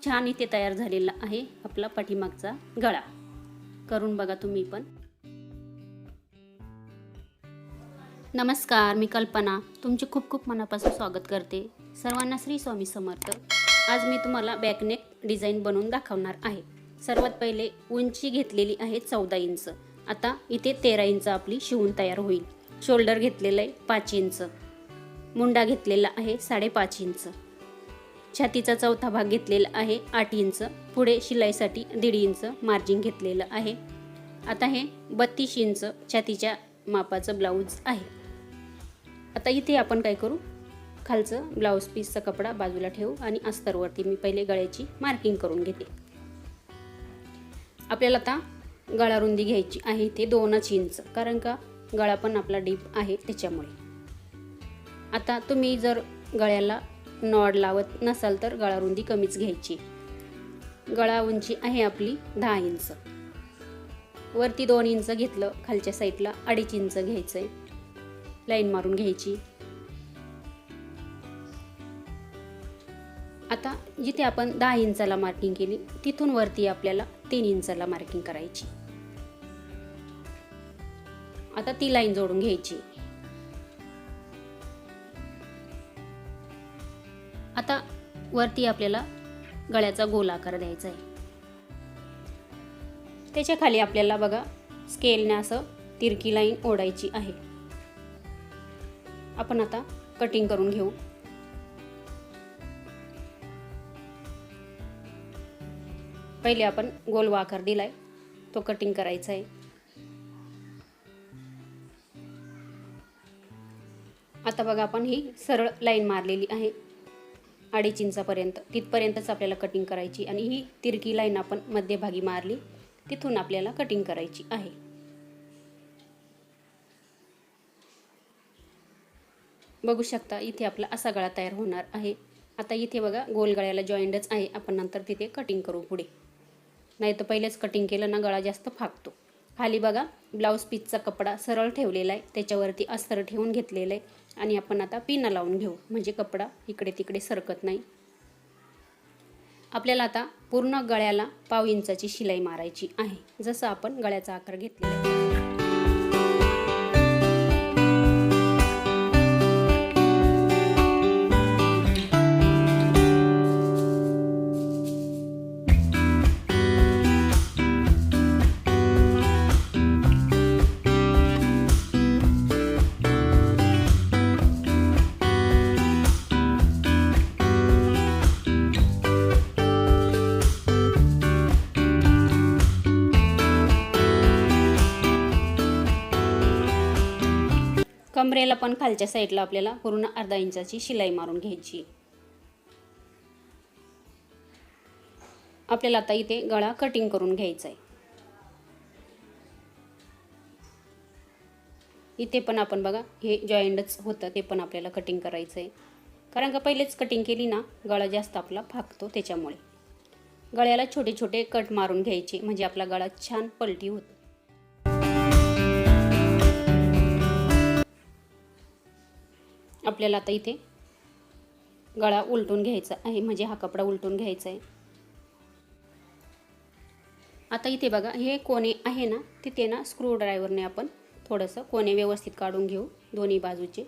छान इथे तयार झालेला आहे आपला पाठीमागचा गळा. करून बघा तुम्ही पण. नमस्कार, मी कल्पना तुमचे खूप खूप मनापासून स्वागत करते. सर्वांना श्री स्वामी समर्थ. आज मी तुम्हाला बॅकनेक डिझाईन बनवून दाखवणार आहे. सर्वात पहिले उंची घेतलेली आहे 14 इंच. आता इथे 13 इंच आपली शिवून तयार होईल. शोल्डर घेतलेलं आहे 5 इंच. मुंडा घेतलेला आहे 5.5 इंच. छातीचा चौथा भाग घेतलेला आहे 8 इंच. पुढे शिलाईसाठी 1.5 इंच मार्जिन घेतलेलं आहे. आता हे 32 इंच छातीच्या मापाचं ब्लाऊज आहे. आता इथे आपण काय करू, खालचं ब्लाऊज पीसचा कपडा बाजूला ठेवू आणि अस्तरवरती मी पहिले गळ्याची मार्किंग करून घेते. आपल्याला आता गळा रुंदी घ्यायची आहे इथे 2 इंच, कारण का गळा पण आपला डीप आहे त्याच्यामुळे. आता तुम्ही जर गळ्याला नॉड लावत नसाल तर गळा रुंदी कमीच घ्यायची. गळा उंची आहे आपली 10 इंच. वरती 2 इंच घेतलं, खालच्या साईडला 2.5 इंच घ्यायचंय. लाईन मारून घ्यायची. आता जिथे आपण 10 इंचाला मार्किंग केली तिथून वरती आपल्याला 3 इंचाला मार्किंग करायची. आता ती लाईन जोडून घ्यायची. आता वरती आपल्याला गळ्याचा गोल आकार द्यायचा आहे. त्याच्या खाली आपल्याला बघा स्केलने असं तिरकी लाईन ओढायची आहे. आपण आता कटिंग करून घेऊ. पहिले आपण गोल आकार दिलाय तो कटिंग करायचा आहे. आता बघा आपण ही सरळ लाईन मारलेली आहे 2.5 इंचापर्यंत. तिथपर्यंतच आपल्याला कटिंग करायची आणि ही तिरकी लाईन आपण मध्यभागी मारली तिथून आपल्याला कटिंग करायची आहे. बघू शकता इथे आपला असा गळा तयार होणार आहे. आता इथे बघा गोल गळ्याला जॉईंटच आहे. आपण नंतर तिथे कटिंग करू पुढे, नाही तर पहिलेच कटिंग केलं ना गळा जास्त फाकतो. खाली बघा ब्लाऊज पीसचा कपडा सरळ ठेवलेला आहे, त्याच्यावरती अस्तर ठेवून घेतलेलं आहे आणि आपण आता पिन लावून घेऊ म्हणजे कपडा इकडे तिकडे सरकत नाही. आपल्याला आता पूर्ण गळ्याला 1/2 इंचाची शिलाई मारायची आहे, जसं आपण गळ्याचा आकार घेतलेला आहे. कमरेला पण खालच्या साईडला आपल्याला पूर्ण 1/2 इंचाची शिलाई मारून घ्यायची. आपल्याला आता इथे गळा कटिंग करून घ्यायचा आहे. इथे पण आपण बघा हे जॉईंटच होतं ते पण आपल्याला कटिंग करायचं आहे, कारण का पहिलेच कटिंग केली ना गळा जास्त आपला फाकतो. त्याच्यामुळे गळ्याला छोटे छोटे कट मारून घ्यायचे म्हणजे आपला गळा छान पलटी होतो. आपल्याला आता इथे गळा उलटून घ्यायचा आहे म्हणजे हा कपडा उलटून घ्यायचा आहे. आता इथे बघा हे कोणे आहे ना तिथे ना स्क्रू ड्रायव्हरने आपण थोडंसं कोणे व्यवस्थित काढून घेऊ दोन्ही बाजूचे.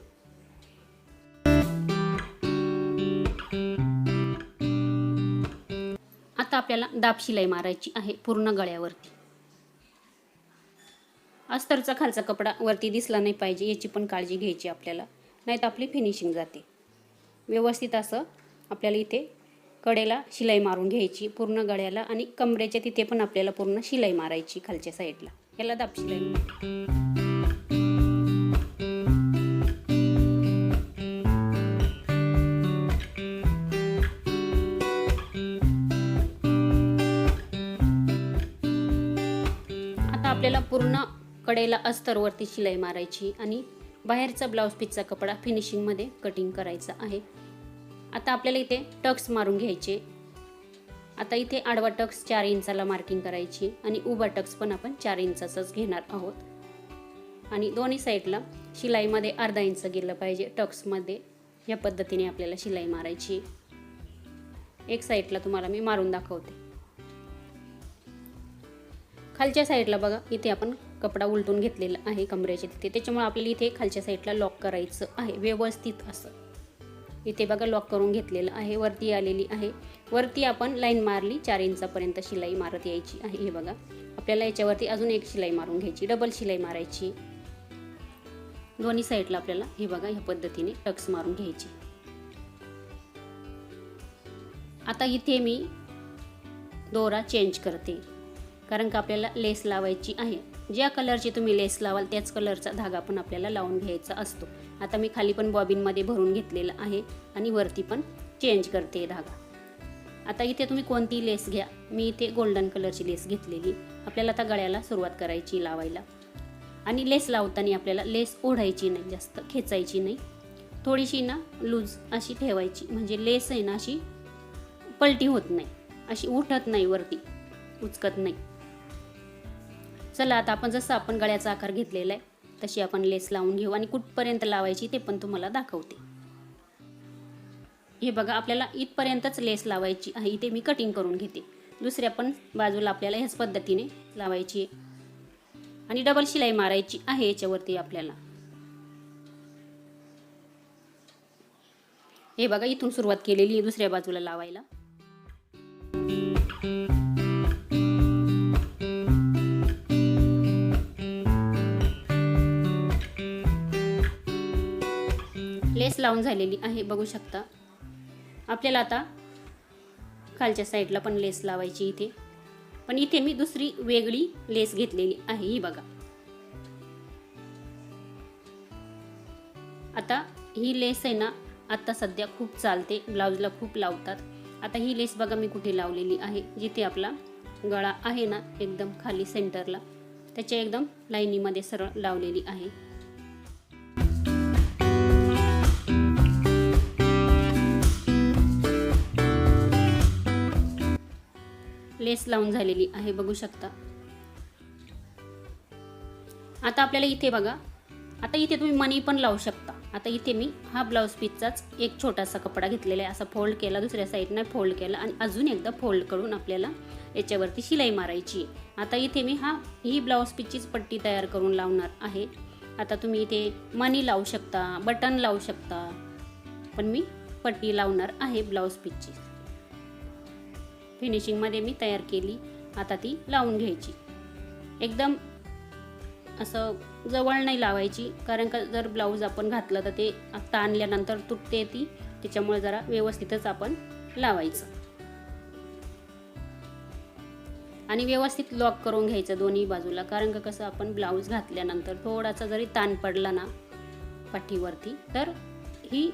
आता आपल्याला दाब शिलाई मारायची आहे पूर्ण गळ्यावरती. अस्तरचा खालचा कपडा वरती दिसला नाही पाहिजे याची पण काळजी घ्यायची आपल्याला, नाही तर आपली फिनिशिंग जाते. व्यवस्थित असं आपल्याला इथे कडेला शिलाई मारून घ्यायची पूर्ण गळ्याला आणि कमरेच्या तिथे पण आपल्याला पूर्ण शिलाई मारायची खालच्या साईडला. याला दाब शिलाई. आता आपल्याला पूर्ण कडेला अस्तरवरती शिलाई मारायची आणि बाहेरचा ब्लाऊज पीसचा कपडा फिनिशिंगमध्ये कटिंग करायचा आहे. आता आपल्याला इथे टक्स मारून घ्यायचे. आता इथे आडवा टक्स 4 इंचाला मार्किंग करायची आणि उभा टक्स पण आपण 4 इंचाचाच घेणार आहोत. आणि दोन्ही साईडला शिलाईमध्ये 1/2 इंच गेलं पाहिजे टक्समध्ये. या पद्धतीने आपल्याला शिलाई मारायची. एक साईडला तुम्हाला मी मारून दाखवते. खालच्या साईडला बघा इथे आपण कपडा उलटून घेतलेला आहे कमरेच्या तिथे, त्याच्यामुळे आपल्याला इथे खालच्या साईडला लॉक करायचं आहे व्यवस्थित असं. इथे बघा लॉक करून घेतलेलं आहे. वरती आलेली आहे, वरती आपण लाईन मारली 4 इंचापर्यंत शिलाई मारत यायची आहे. हे बघा आपल्याला याच्यावरती अजून एक शिलाई मारून घ्यायची, डबल शिलाई मारायची दोन्ही साईडला आपल्याला. हे बघा ह्या पद्धतीने टक्स मारून घ्यायची. आता इथे मी दोरा चेंज करते, कारण का आपल्याला लेस लावायची आहे. ज्या कलरची तुम्ही लेस लावाल त्याच कलरचा धागा पण आपल्याला लावून घ्यायचा असतो. आता मी खाली पण बॉबिनमध्ये भरून घेतलेला आहे आणि वरती पण चेंज करते धागा. आता इथे तुम्ही कोणती लेस घ्या, मी इथे गोल्डन कलरची लेस घेतलेली. आपल्याला आता गळ्याला सुरुवात करायची लावायला. आणि लेस लावताना आपल्याला लेस ओढायची नाही, जास्त खेचायची नाही, थोडीशी ना लूज अशी ठेवायची, म्हणजे लेस आहे ना अशी पलटी होत नाही, अशी उठत नाही वरती, उचकत नाही. चला आता आपण जसं आपण गळ्याचा आकार घेतलेला आहे तशी आपण लेस लावून घेऊ आणि कुठपर्यंत लावायची ते पण तुम्हाला दाखवते. हे बघा आपल्याला इथपर्यंतच लेस लावायची आहे. इथे मी कटिंग करून घेते. दुसऱ्या पण बाजूला आपल्याला ह्याच पद्धतीने लावायची आहे आणि डबल शिलाई मारायची आहे याच्यावरती आपल्याला. हे बघा इथून सुरुवात केलेली आहे दुसऱ्या बाजूला लावायला. लेस लावून झालेली आहे बघू शकता. आपल्याला आता खालच्या साईडला पण लेस लावायची इथे, पण इथे मी दुसरी वेगळी लेस घेतलेली आहे. ही बघा आता ही लेस आहे ना आता सध्या खूप चालते, ब्लाउजला खूप लावतात. आता ही लेस बघा मी कुठे लावलेली आहे, जिथे आपला गळा आहे ना एकदम खाली सेंटरला त्याच्या एकदम लाईनीमध्ये सरळ लावलेली आहे. लेस लावून झालेली आहे बघू शकता. आता आपल्याला इथे बघा, आता इथे तुम्ही मणी पण लावू शकता. आता इथे मी हा ब्लाऊज पीसचाच एक छोटासा कपडा घेतलेला आहे, असा फोल्ड केला, दुसऱ्या साईडने फोल्ड केला आणि अजून एकदा फोल्ड करून आपल्याला याच्यावरती शिलाई मारायची. आता इथे मी ही ब्लाऊज पीसचीच पट्टी तयार करून लावणार आहे. आता तुम्ही इथे मणी लावू शकता, बटन लावू शकता, पण मी पट्टी लावणार आहे ब्लाऊज पीसची. फिनिशिंगमध्ये मी तयार केली, आता ती लावून घ्यायची. एकदम असं जवळ नाही लावायची, कारण का जर ब्लाऊज आपण घातलं तर ते ताणल्यानंतर तुटते ती, त्याच्यामुळे जरा व्यवस्थितच आपण लावायचं आणि व्यवस्थित लॉक करून घ्यायचं दोन्ही बाजूला. कारण का कसं आपण ब्लाऊज घातल्यानंतर थोडासा जरी ताण पडला ना पाठीवरती तर ही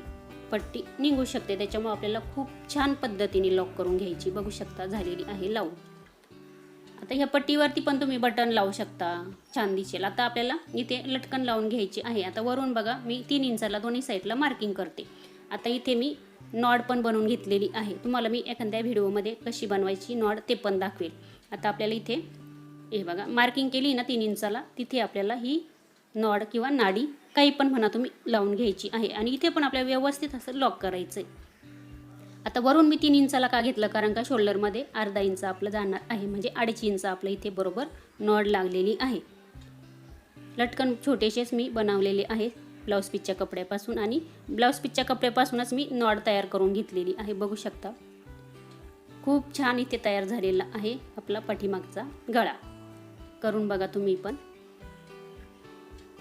पट्टी निघू शकते, त्याच्यामुळे आपल्याला खूप छान पद्धतीने लॉक करून घ्यायची. बघू शकता झालेली आहे लावून. आता ह्या पट्टीवरती पण तुम्ही बटन लावू शकता, छान दिसेल. आता आपल्याला इथे लटकन लावून घ्यायची आहे. आता वरून बघा मी 3 इंचाला दोन्ही साईडला मार्किंग करते. आता इथे मी नॉड पण बनवून घेतलेली आहे. तुम्हाला मी एखाद्या व्हिडिओमध्ये कशी बनवायची नॉड ते पण दाखवेल. आता आपल्याला इथे हे बघा मार्किंग केली ना 3 इंचाला, तिथे आपल्याला ही नॉड किंवा नाडी काही पण म्हणा तुम्ही लावून घ्यायची आहे आणि इथे पण आपल्याला व्यवस्थित असं लॉक करायचं आहे. आता वरून मी 3 इंचाला का घेतलं, कारण का शोल्डरमध्ये अर्धा इंच आपलं जाणार आहे, म्हणजे 2.5 इंच आपलं इथे बरोबर नॉड लागलेली आहे. लटकन छोटेसेच मी बनवलेले आहे ब्लाऊज पीसच्या कपड्यापासून आणि ब्लाऊज पीसच्या कपड्यापासूनच मी नॉड तयार करून घेतलेली आहे. बघू शकता खूप छान इथे तयार झालेला आहे आपला पाठीमागचा गळा. करून बघा तुम्ही पण.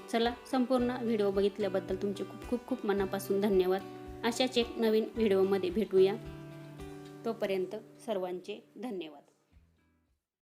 चला, संपूर्ण व्हिडिओ बघितल्याबद्दल तुमचे खूप खूप खूप मनापासून धन्यवाद. अशाच एक नवीन व्हिडिओमध्ये भेटूया. तोपर्यंत सर्वांचे धन्यवाद.